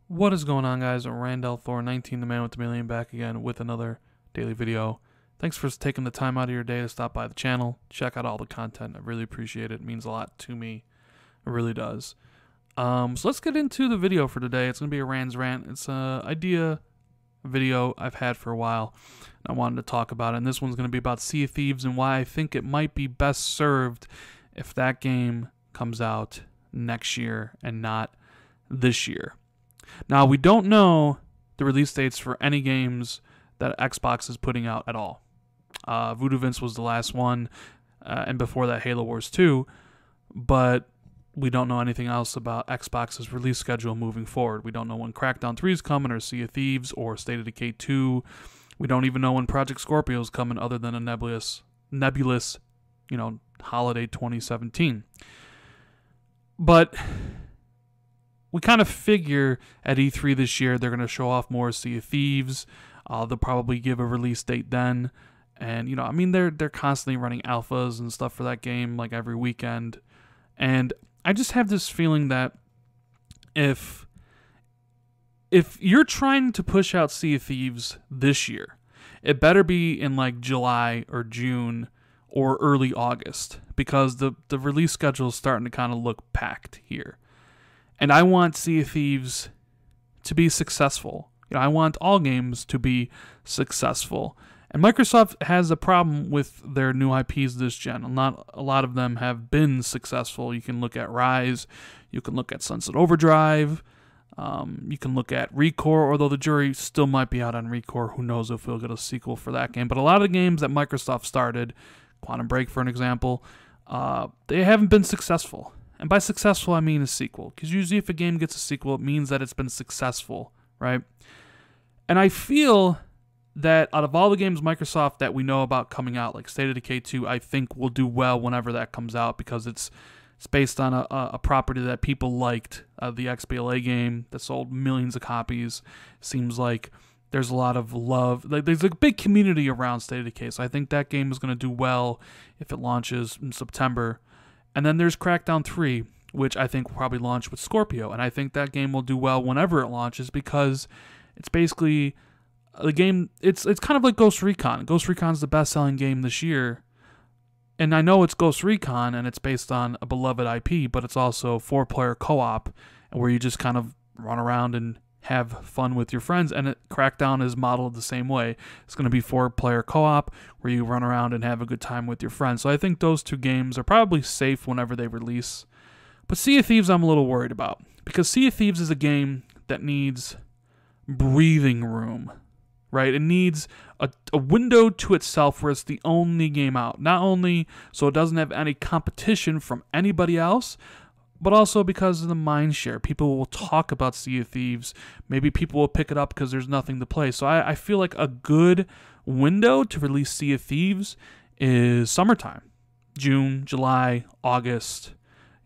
What is going on, guys? Randall Thor 19, the man with the million, back again with another daily video. Thanks for taking the time out of your day to stop by the channel. Check out all the content. I really appreciate it. It means a lot to me. It really does. So let's get into the video for today. It's going to be a Rand's Rant. It's an idea video I've had for a while. I wanted to talk about it. And this one's going to be about Sea of Thieves and why I think it might be best served if that game comes out next year and not this year. Now, we don't know the release dates for any games that Xbox is putting out at all. Voodoo Vince was the last one, and before that, Halo Wars 2, but we don't know anything else about Xbox's release schedule moving forward. We don't know when Crackdown 3 is coming, or Sea of Thieves, or State of Decay 2. We don't even know when Project Scorpio is coming, other than a nebulous, holiday 2017. But we kind of figure at E3 this year they're going to show off more Sea of Thieves. They'll probably give a release date then. And, they're constantly running alphas and stuff for that game, like every weekend. And I just have this feeling that if you're trying to push out Sea of Thieves this year, it better be in like July or June or early August, because the release schedule is starting to kind of look packed here. And I want Sea of Thieves to be successful. I want all games to be successful. And Microsoft has a problem with their new IPs this gen. Not a lot of them have been successful. You can look at Rise. You can look at Sunset Overdrive. You can look at Recore, although the jury still might be out on Recore. Who knows if we'll get a sequel for that game. But a lot of the games that Microsoft started, Quantum Break for an example, they haven't been successful. And by successful, I mean a sequel. Because usually if a game gets a sequel, it means that it's been successful, right? And I feel that out of all the games Microsoft that we know about coming out, like State of Decay 2, I think will do well whenever that comes out, because it's based on a property that people liked, the XBLA game that sold millions of copies. Seems like there's a lot of love. Like, there's a big community around State of Decay, so I think that game is going to do well if it launches in September. And then there's Crackdown 3, which I think will probably launch with Scorpio. And I think that game will do well whenever it launches, because it's basically the game. It's kind of like Ghost Recon. Ghost Recon's the best-selling game this year. And I know it's Ghost Recon and it's based on a beloved IP, but it's also 4-player co-op, where you just kind of run around and have fun with your friends. And Crackdown is modeled the same way. It's going to be 4-player co-op where you run around and have a good time with your friends. So I think those two games are probably safe whenever they release. But Sea of Thieves I'm a little worried about, because Sea of Thieves is a game that needs breathing room, right? It needs a window to itself where it's the only game out. Not only so it doesn't have any competition from anybody else, but also because of the mind share. People will talk about Sea of Thieves. Maybe people will pick it up because there's nothing to play. So I feel like a good window to release Sea of Thieves is summertime. June, July, August.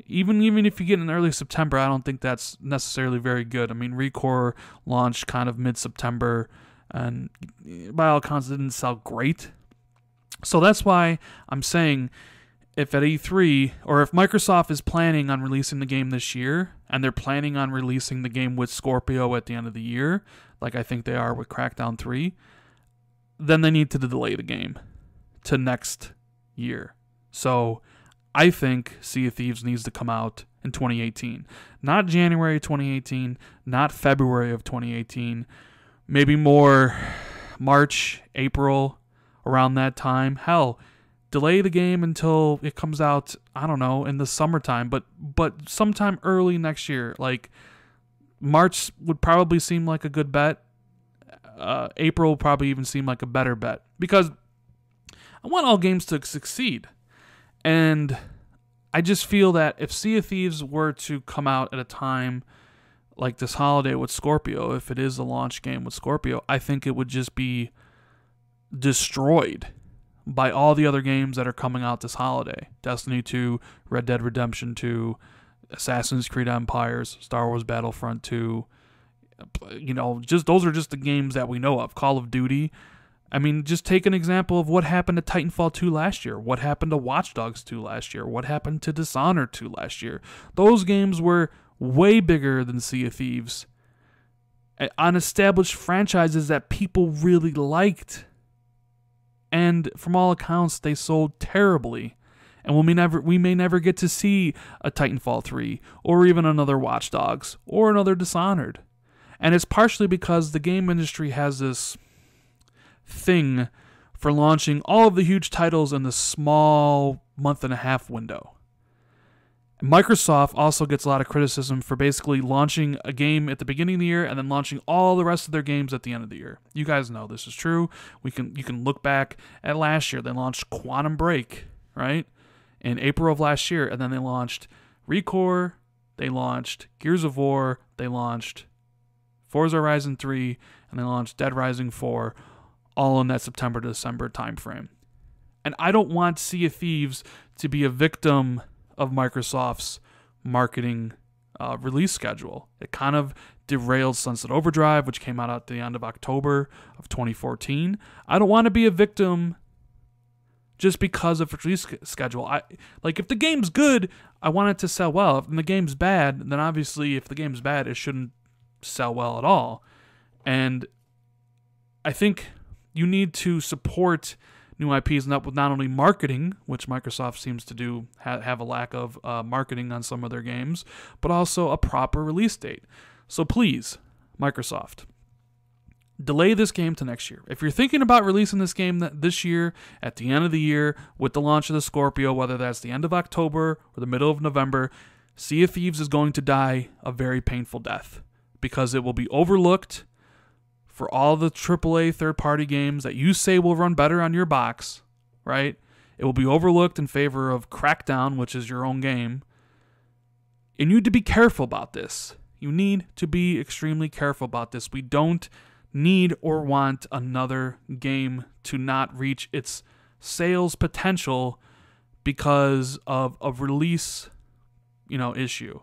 Even if you get in early September, I don't think that's necessarily very good. I mean, Recore launched kind of mid-September, and by all accounts, it didn't sell great. So that's why I'm saying, if at E3, or if Microsoft is planning on releasing the game this year, and they're planning on releasing the game with Scorpio at the end of the year, like I think they are with Crackdown 3, then they need to delay the game to next year. So I think Sea of Thieves needs to come out in 2018. Not January 2018, not February of 2018, maybe more March, April, around that time. Hell, delay the game until it comes out, I don't know, in the summertime, but sometime early next year. Like, March would probably seem like a good bet. April would probably even seem like a better bet, because I want all games to succeed. And I just feel that if Sea of Thieves were to come out at a time like this holiday with Scorpio, if it is a launch game with Scorpio, I think it would just be destroyed by all the other games that are coming out this holiday. Destiny 2, Red Dead Redemption 2, Assassin's Creed Empires, Star Wars Battlefront 2. Just those are just the games that we know of. Call of Duty. I mean, just take an example of what happened to Titanfall 2 last year. What happened to Watch Dogs 2 last year. What happened to Dishonored 2 last year. Those games were way bigger than Sea of Thieves. on established franchises that people really liked. And from all accounts, they sold terribly. And we may never get to see a Titanfall 3, or even another Watch Dogs, or another Dishonored. And it's partially because the game industry has this thing for launching all of the huge titles in the small month-and-a-half window. Microsoft also gets a lot of criticism for basically launching a game at the beginning of the year and then launching all the rest of their games at the end of the year. You guys know this is true. You can look back at last year. They launched Quantum Break, right, in April of last year, and then they launched ReCore, they launched Gears of War, they launched Forza Horizon 3, and they launched Dead Rising 4, all in that September to December timeframe. And I don't want Sea of Thieves to be a victim of Microsoft's marketing release schedule. It kind of derailed Sunset Overdrive, which came out at the end of October of 2014. I don't want to be a victim just because of release schedule. If the game's good, I want it to sell well. If the game's bad, then obviously if the game's bad, it shouldn't sell well at all. And I think you need to support new IPs with not only marketing, which Microsoft seems to do have a lack of marketing on some of their games, but also a proper release date. So please, Microsoft, delay this game to next year. If you're thinking about releasing this game this year, at the end of the year, with the launch of the Scorpio, whether that's the end of October or the middle of November, Sea of Thieves is going to die a very painful death because it will be overlooked for all the AAA third-party games that you say will run better on your box, right? It will be overlooked in favor of Crackdown, which is your own game. And you need to be careful about this. You need to be extremely careful about this. We don't need or want another game to not reach its sales potential because of a release, issue.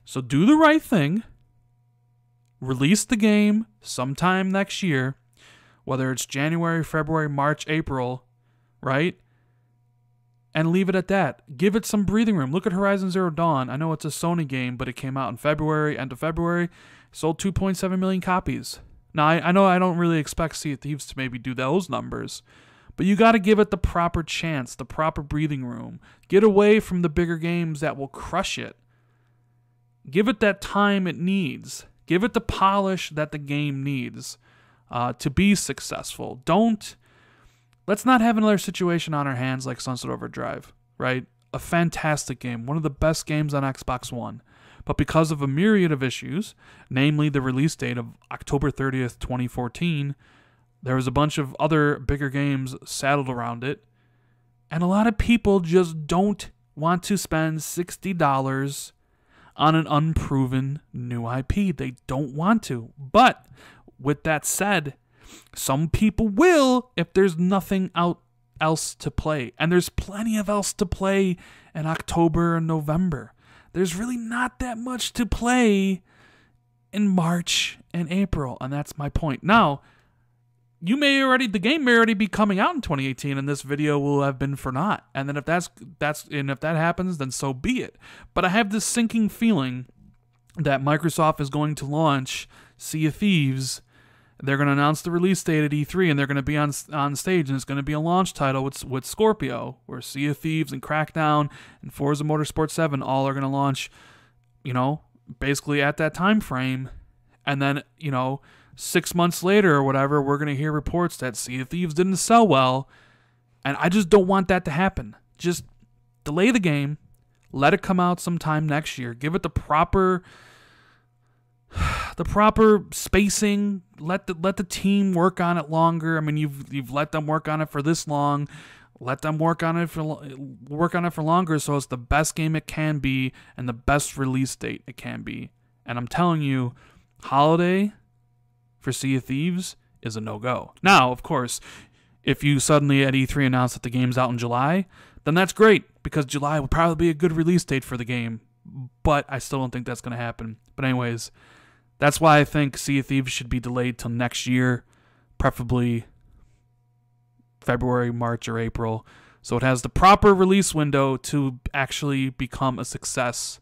So do the right thing. Release the game sometime next year, whether it's January, February, March, April, right? And leave it at that. Give it some breathing room. Look at Horizon Zero Dawn. I know it's a Sony game, but it came out in February, end of February, sold 2.7 million copies. Now, I know I don't really expect Sea of Thieves to maybe do those numbers, but you got to give it the proper chance, the proper breathing room. Get away from the bigger games that will crush it. Give it that time it needs. Give it the polish that the game needs to be successful. Let's not have another situation on our hands like Sunset Overdrive, right? A fantastic game, one of the best games on Xbox One. But because of a myriad of issues, namely the release date of October 30th, 2014, there was a bunch of other bigger games saddled around it. And a lot of people just don't want to spend $60 on an unproven new IP. They don't want to. But with that said, some people will if there's nothing else to play. And there's plenty of else to play in October and November. There's really not that much to play in March and April. And that's my point. Now, the game may already be coming out in 2018, and this video will have been for naught. And then if that happens, then so be it. But I have this sinking feeling that Microsoft is going to launch Sea of Thieves. They're going to announce the release date at E3, and they're going to be on stage, and it's going to be a launch title with Scorpio, where Sea of Thieves and Crackdown and Forza Motorsport 7 all are going to launch, basically at that time frame. And then, 6 months later or whatever, we're going to hear reports that Sea of Thieves didn't sell well. And I just don't want that to happen. Just delay the game. Let it come out sometime next year. Give it the proper spacing. Let the team work on it longer. I mean, you've let them work on it for this long. Let them work on it for longer, so it's the best game it can be and the best release date it can be. And I'm telling you, holiday for Sea of Thieves is a no-go. Now, of course, if you suddenly at E3 announce that the game's out in July, then that's great, because July would probably be a good release date for the game. But I still don't think that's going to happen. But anyways, that's why I think Sea of Thieves should be delayed till next year, preferably February, March, or April, so it has the proper release window to actually become a success,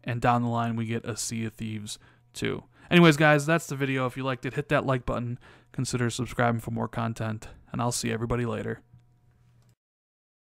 and down the line we get a Sea of Thieves 2. Anyways, guys, that's the video. If you liked it, hit that like button. Consider subscribing for more content, and I'll see everybody later.